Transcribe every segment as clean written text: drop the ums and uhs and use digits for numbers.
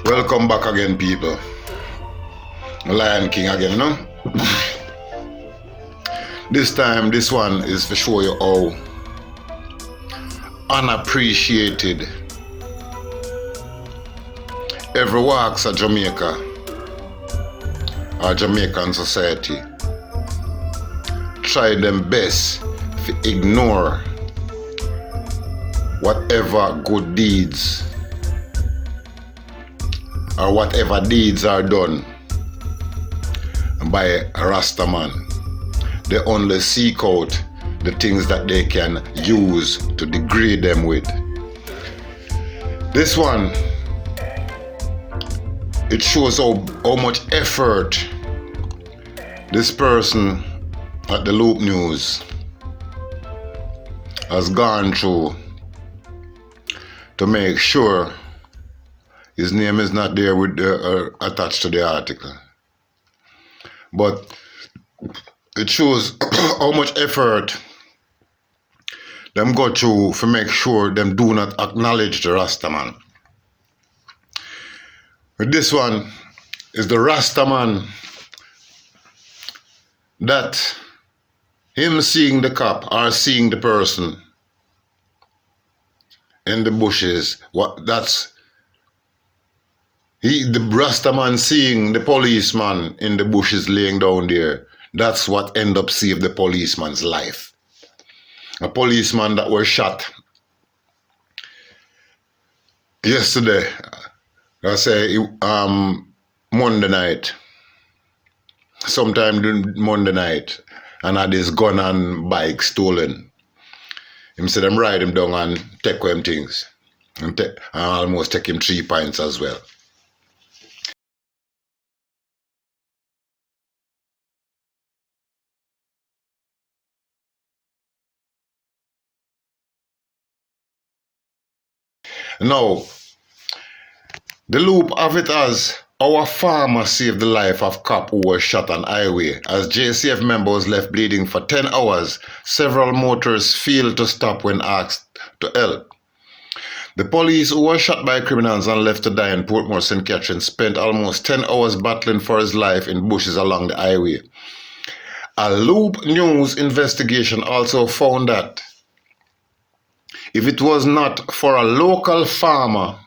Welcome back again, people. Lion King again, no? This time, this one is to show you how unappreciated every walks of Jamaica or Jamaican society try them best to ignore whatever good deeds or whatever deeds are done by a Rasta-man. They only seek out the things that they can use to degrade them with. This one, it shows how much effort this person at the Loop News has gone through to make sure his name is not there with attached to the article. But it shows how much effort them go through to make sure them do not acknowledge the Rasta-man. But this one is the Rasta-man that him seeing the cop or seeing the person in the bushes, the Rasta-man seeing the policeman in the bushes laying down there, that's what end up saved the policeman's life. A policeman that was shot yesterday, I say Monday night, sometime during Monday night, and had his gun and bike stolen. Him said them ride him down and take him things. And almost take him 3 pints as well. Now, the loop of it as our farmer saved the life of cop who was shot on highway. As JCF members left bleeding for 10 hours, several motorists failed to stop when asked to help. The police who was shot by criminals and left to die in Portmore, St. Catherine, spent almost 10 hours battling for his life in bushes along the highway. A Loop News investigation also found that if it was not for a local farmer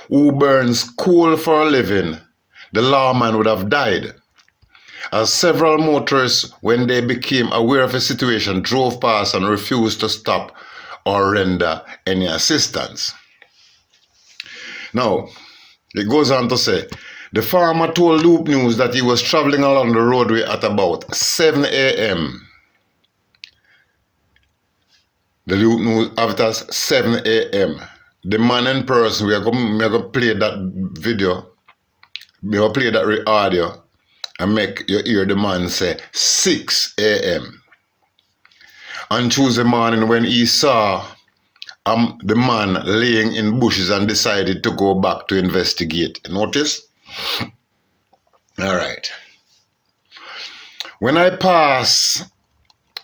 who burns coal for a living, the lawman would have died. As several motorists, when they became aware of the situation, drove past and refused to stop or render any assistance. Now, it goes on to say, the farmer told Loop News that he was traveling along the roadway at about 7 a.m. The Loop News after 7 a.m. The man in person, we are going to play that video, we will play that audio, and make you hear the man say 6 a.m. On Tuesday morning when he saw the man laying in bushes and decided to go back to investigate. Notice? All right. When I pass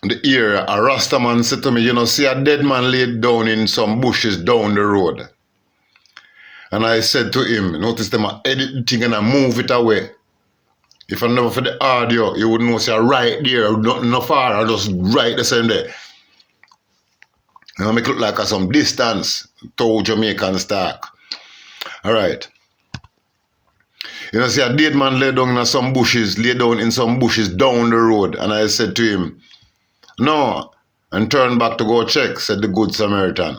the area, a Rasta-man said to me, you know, see a dead man laid down in some bushes down the road. And I said to him, notice them edit the thing and I move it away. If I never for the audio, you would know, say right there, not far, I just right the same there. And I make it look like some distance to Jamaicans talk. Alright. You know, see a dead man laid down in some bushes, laid down in some bushes down the road. And I said to him, no, and turned back to go check, said the Good Samaritan.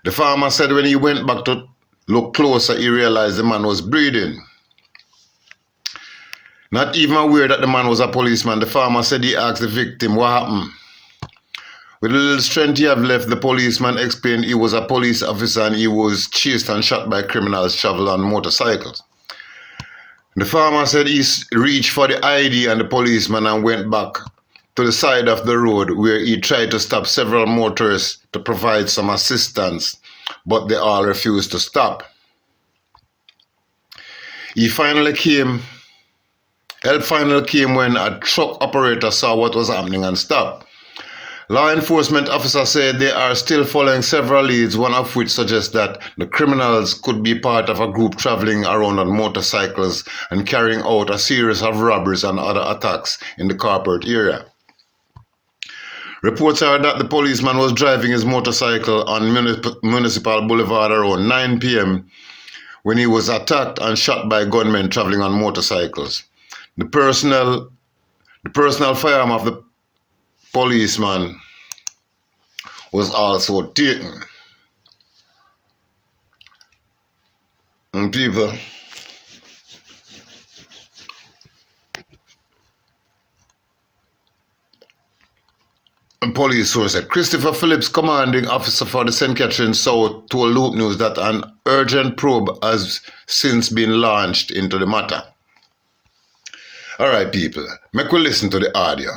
The farmer said when he went back to look closer, he realized the man was breathing. Not even aware that the man was a policeman, the farmer said he asked the victim what happened. With the little strength he had left, the policeman explained he was a police officer and he was chased and shot by criminals traveling on motorcycles. The farmer said he reached for the ID and the policeman and went back to the side of the road where he tried to stop several motorists to provide some assistance, but they all refused to stop. Help finally came when a truck operator saw what was happening and stopped. Law enforcement officers say they are still following several leads, one of which suggests that the criminals could be part of a group traveling around on motorcycles and carrying out a series of robberies and other attacks in the corporate area. Reports are that the policeman was driving his motorcycle on Municipal Boulevard around 9 p.m. when he was attacked and shot by gunmen traveling on motorcycles. The personal firearm of the policeman was also taken. And people, a police source said Christopher Phillips, commanding officer for the St. Catherine South, told Loop News that an urgent probe has since been launched into the matter. All right, people, make we listen to the audio.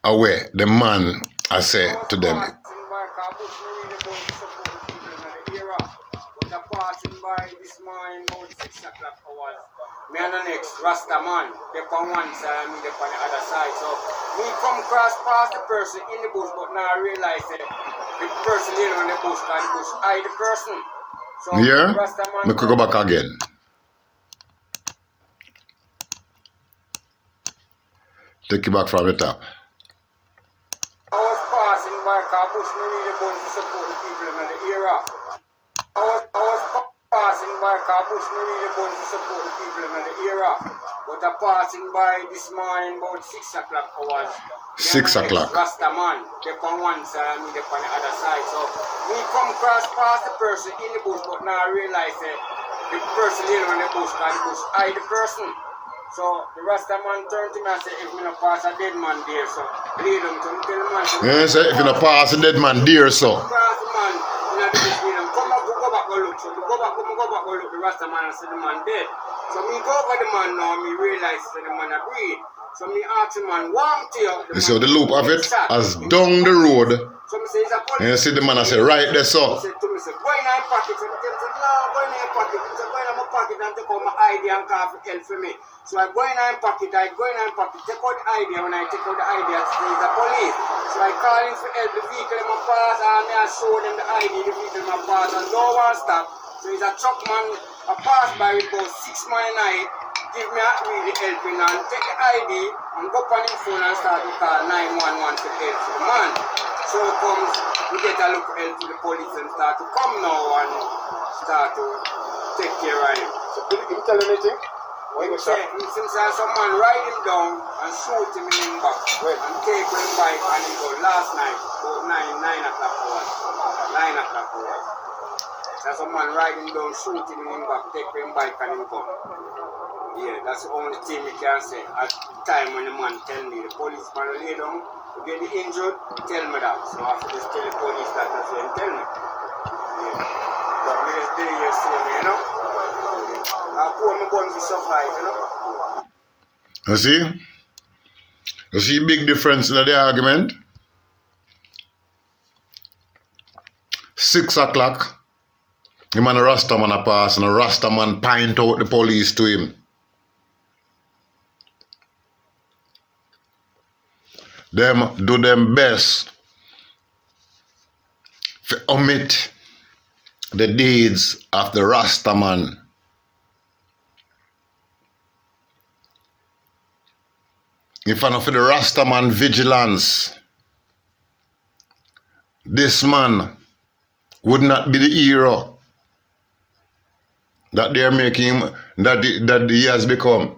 Away, the man, I say to them. Me and the next Rasta-man, they on one side and me they on the other side. So we come cross past the person in the bush, but now I realize that the person in on the bush, and the bush hide the person. So yeah, Rasta-man, we could go back again. Take it back from the top. I was passing by bush, me need a bunch to support the people in the era. I was passing by bush, me need a bunch to support the people in the era. But I passing by this morning about 6 o'clock hours. 6 o'clock. Rasta-man, they on one side and me they on the other side. So we come cross past the person in the bush, but now I realize that the person in on the bush, and the bush hide the person. So the Rasta-man turned to me and said, if me not pass a dead man there, so lead him to me, tell the man. Yeah, say if you not pass a dead man there, so. Pass the man, you know, just lead him. Come back, go back, go look. So we go back, go look, the Rasta-man and say the man dead. So me go over the man now, me realize that the man agreed. So me ask the man, warm to you. You see the loop of it as down the road. So me say, and you see the man I say, right there, so. He said to me, say, go in my pocket. So me tell him, no, go in my pocket. He said, go in my pocket and take out my ID and call for help for me. So I go in my pocket, take out the ID. When I take out the ID, I say, it's the police. So I call him for help, the vehicle in my pass, and I show them the ID, the vehicle in my pass, and no one stop. So he's a truck man, I pass by with about 6 man a night, give me a really helping and take the ID and go on his phone and start to call 911 for help to the man. So comes, we get a look help to the police and start to come now and start to take care of him. So did he tell anything? Why was that? Since some man ride him down and shoot him in him back and take him bike and he go last night, about 9 o'clock hours. 9 o'clock hours. There's some man riding down, shoot him in him back, take him bike and him go. Yeah, that's the only thing we can say. At the time when the man tell me, the policeman lay down, to get the injured, tell me that. So after this tell the police that as well, tell me. Yeah. But we just do here, see me, you know. I'll put my gun to survive, you know. You see? You see big difference in the argument? 6 o'clock, him and a Rasta-man a pass and a Rasta-man point out the police to him. Them do them best to omit the deeds of the Rasta-man. If not for the Rasta-man vigilance, this man would not be the hero that they are making him, that he has become.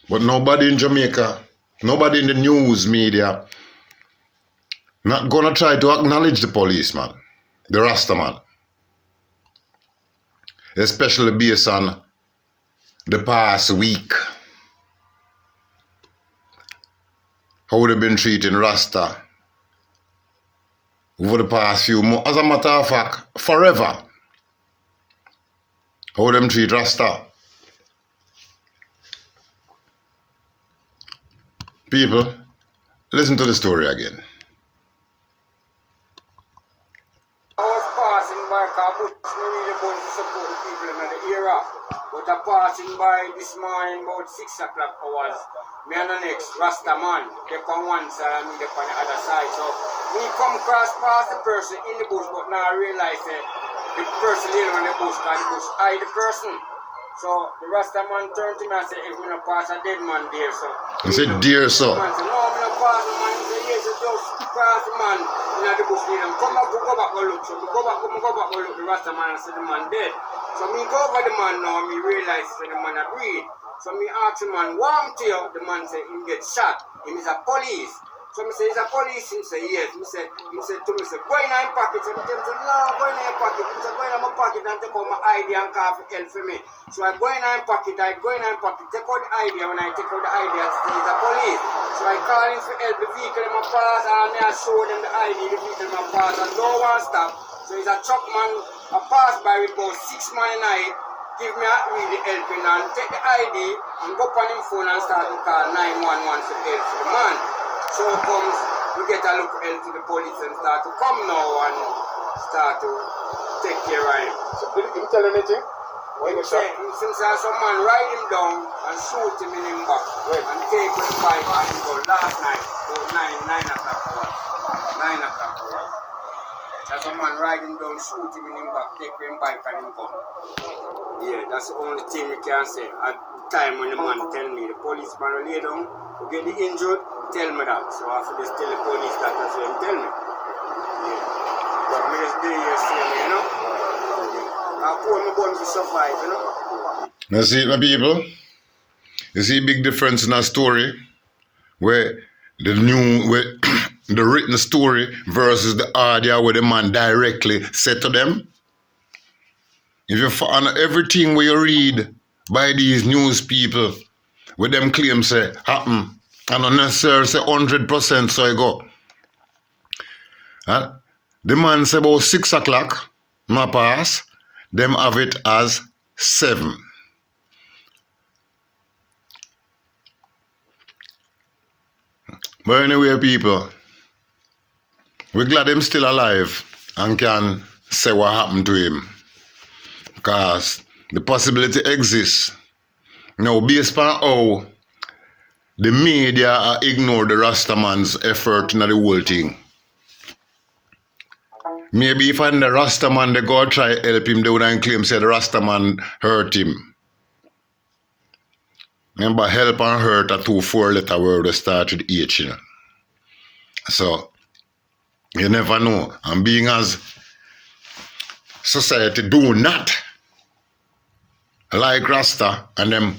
But nobody in Jamaica, nobody in the news media, not gonna try to acknowledge the policeman, the Rasta-man. Especially based on the past week. How they've been treating Rasta over the past few months. As a matter of fact, forever. How them treat Rasta. People, listen to the story again. I was passing by bush, we need a bunch to support the people in the era. But I passing by this morning about 6 o'clock hours. Me and the next Rasta-man, they on one side and me they on the other side. So me come cross past the person in the bush, but now I realize that the person laying on the bush, because the bush hide the person. So the Rasta-man turned to me and said, if me not pass a dead man there, so. He said, dear sir. The man said, no, me not pass the man. He said, yes, you just pass the man in the bush. Come back, go back, go look. So me go back, go look. The Rasta-man and said, the man dead. So me go over the man now, me realize that the man a breathe. So me ask the man, warm to you. The man say, him get shot. Him is a police. So me say, he's a police. He say, yes. He said to me, say, go in my pocket. So me tell him, no, go in my pocket. He said, go in my pocket and take out my ID and call for help for me. So I go in my pocket, take out the ID. When I take out the ID, I say, he's a police. So I call him for help. The vehicle in my pass, and I show them the ID, the vehicle in my pass, and no one stop. So he's a truck man. I pass by with about 6 man and I give me a really helping and take the ID and go on him phone and start to call 911 for help for the man. So comes we get a look help to the police and start to come now and start to take care of him. So did him tell anything? When you shot? Since some man ride him down and shoot him in him back and take his bike and he go last night about 9 o'clock hours. 9 o'clock hours. That's a man riding down, shoot him in him back, take him bike and him come. Yeah, that's the only thing we can say. At the time when the man tell me, the policeman will lay down, who get the injured, tell me that. So after this tell the police that, that's what he tell me. Yeah. But me just do here same, you know. I pour my bun to survive, you know. You see, my people? You see a big difference in a story where the written story versus the audio where the man directly said to them. If you find everything where you read by these news people, with them claims say happen, and not necessarily say 100%, so I go. The man say about 6 o'clock, my pass, them have it as 7. But anyway, people, we're glad him still alive and can say what happened to him. Because the possibility exists. Now, based on how the media ignore the Rasta-man's effort in the whole thing. Maybe if I'm the Rasta-man, they go try help him, they wouldn't claim say the Rasta-man hurt him. Remember, help and hurt are 2 4-letter words that start with H, you know. So, you never know. And being as society do not like Rasta and them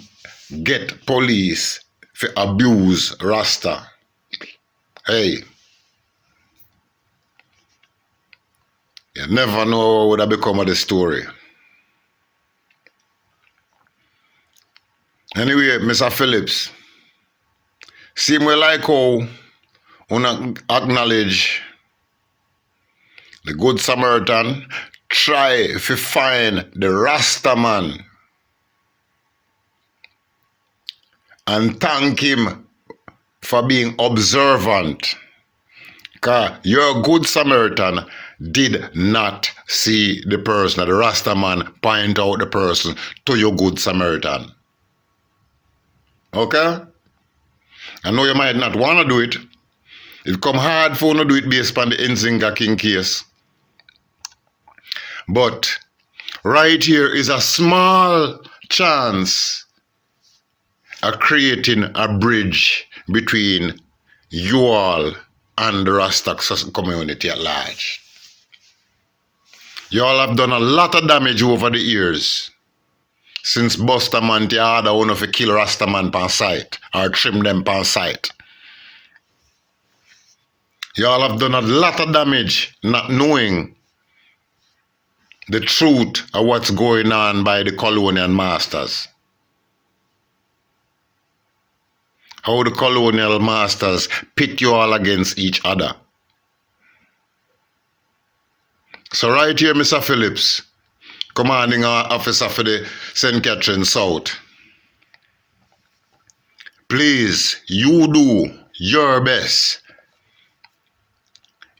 get police for abuse Rasta. Hey, you never know what would have become of the story. Anyway, Mr. Phillips, seem we like how you acknowledge the Good Samaritan try to find the Rasta-man and thank him for being observant. Because your Good Samaritan did not see the person, the Rasta-man point out the person to your Good Samaritan. Okay? I know you might not want to do it. It come hard for you to do it based on the Nzinga King case. But right here is a small chance of creating a bridge between you all and the Rasta community at large. You all have done a lot of damage over the years. Since Buster Man the other one of a kill Rasta-man pan site or trim them pan site. You all have done a lot of damage not knowing the truth of what's going on by the colonial masters. How the colonial masters pit you all against each other. So right here, Mr. Phillips, commanding officer for the St. Catherine South, please, you do your best.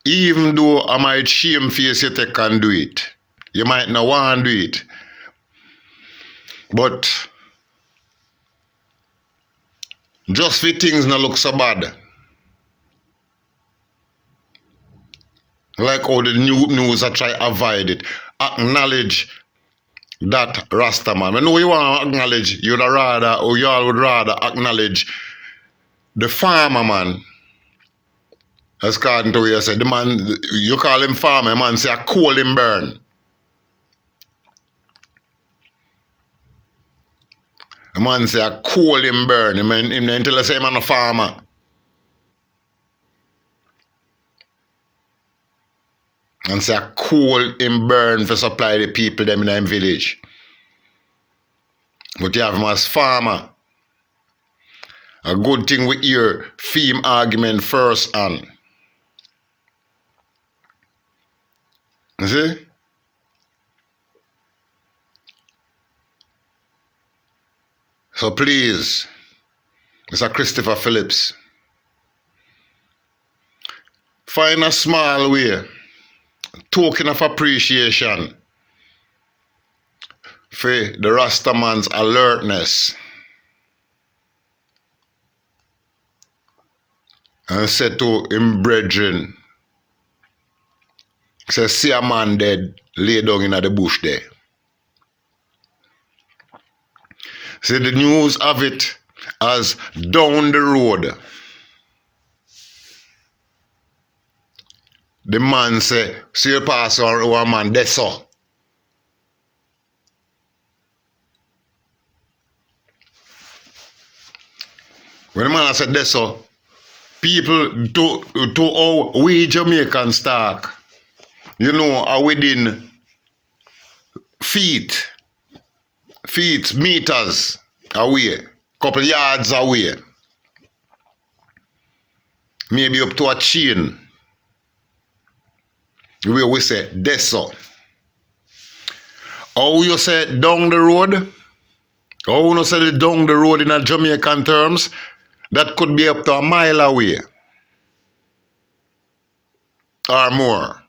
Even though I might shame face you take and do it. You might not want to do it. But just for things not look so bad. Like how the new news are try avoid it. Acknowledge that Rasta-man. I know you want to acknowledge, you all would rather acknowledge the farmer man. As according to what you said, the man, you call him farmer, the man say I coal him burn. The man say I coal him burn. Him until I say I'm a farmer. And say I coal him burn for supply the people them in them village. But you have him as farmer. A good thing with your theme argument first hand. You see? So please, Mr. Christopher Phillips, find a small way, token of appreciation for the Rasta-man's alertness. And say to him brethren, say see a man dead, lay down in the bush there. See the news of it as down the road. The man say, see you pass one man, that's so. When the man said that's so, people to how we Jamaicans talk, you know, are within feet, meters away, couple yards away, maybe up to a chain. Where we say that's so. How you say down the road? How you say down the road in a Jamaican terms? That could be up to a mile away or more.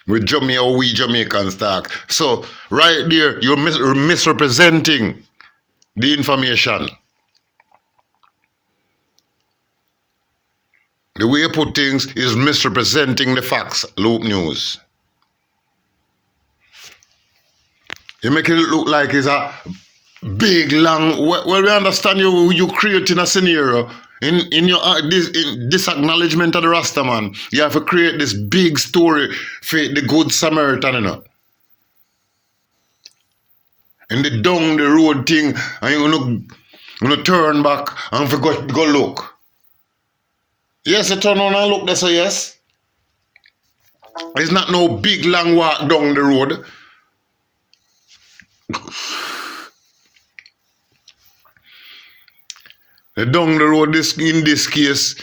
With Jamaica, we Jamaicans talk. So right there, you're misrepresenting the information. The way you put things is misrepresenting the facts, Loop News. You make it look like it's a big, long... Well, we understand you creating a scenario. In this acknowledgement of the Rasta-man, you have to create this big story for the Good Samaritan, you know. And the down the road thing, and you turn back and go look. Yes, you turn on and look there, so yes. It's not no big long walk down the road. Down the road, in this case,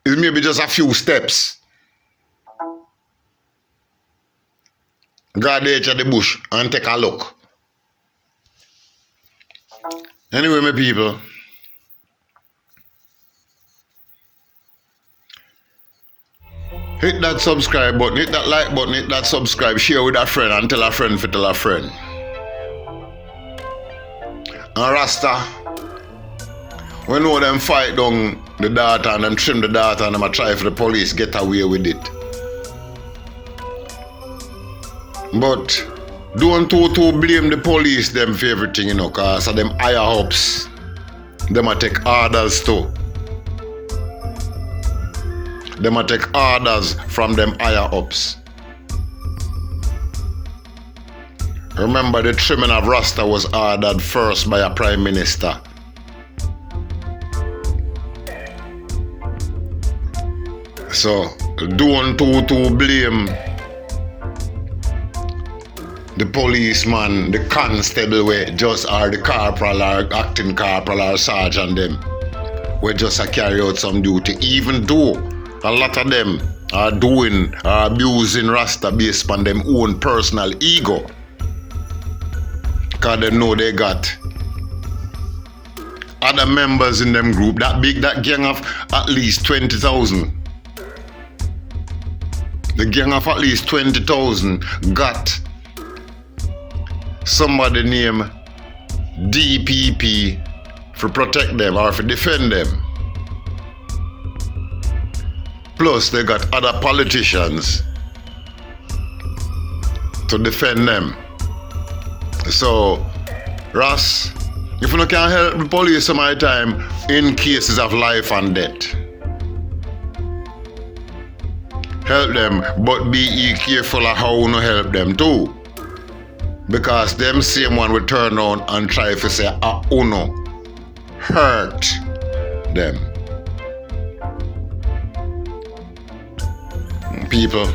is maybe just a few steps. Go to the edge of the bush and take a look. Anyway, my people, hit that subscribe button, hit that like button, hit that subscribe, share with a friend and tell a friend to tell a friend. And Rasta, we know them fight down the data and them trim the data and them a try for the police get away with it. But don't blame the police them for everything, you know, cause of them higher ups. Them a take orders too. Them a take orders from them higher ups. Remember, the trimming of Rasta was ordered first by a prime minister. So don't blame the policeman, the constable, or the corporal or acting corporal or sergeant them, we just carry out some duty, even though a lot of them are abusing Rasta based on them own personal ego. Because they know they got other members in them group, that gang of at least 20,000. The gang of at least 20,000 got somebody named DPP to protect them or to defend them. Plus, they got other politicians to defend them. So, Ross, if you can help the police some of the time in cases of life and death, help them, but be careful of how you help them too. Because them same one will turn on and try to say, uno hurt them. People,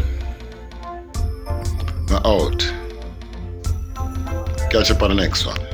I'm out. Catch up on the next one.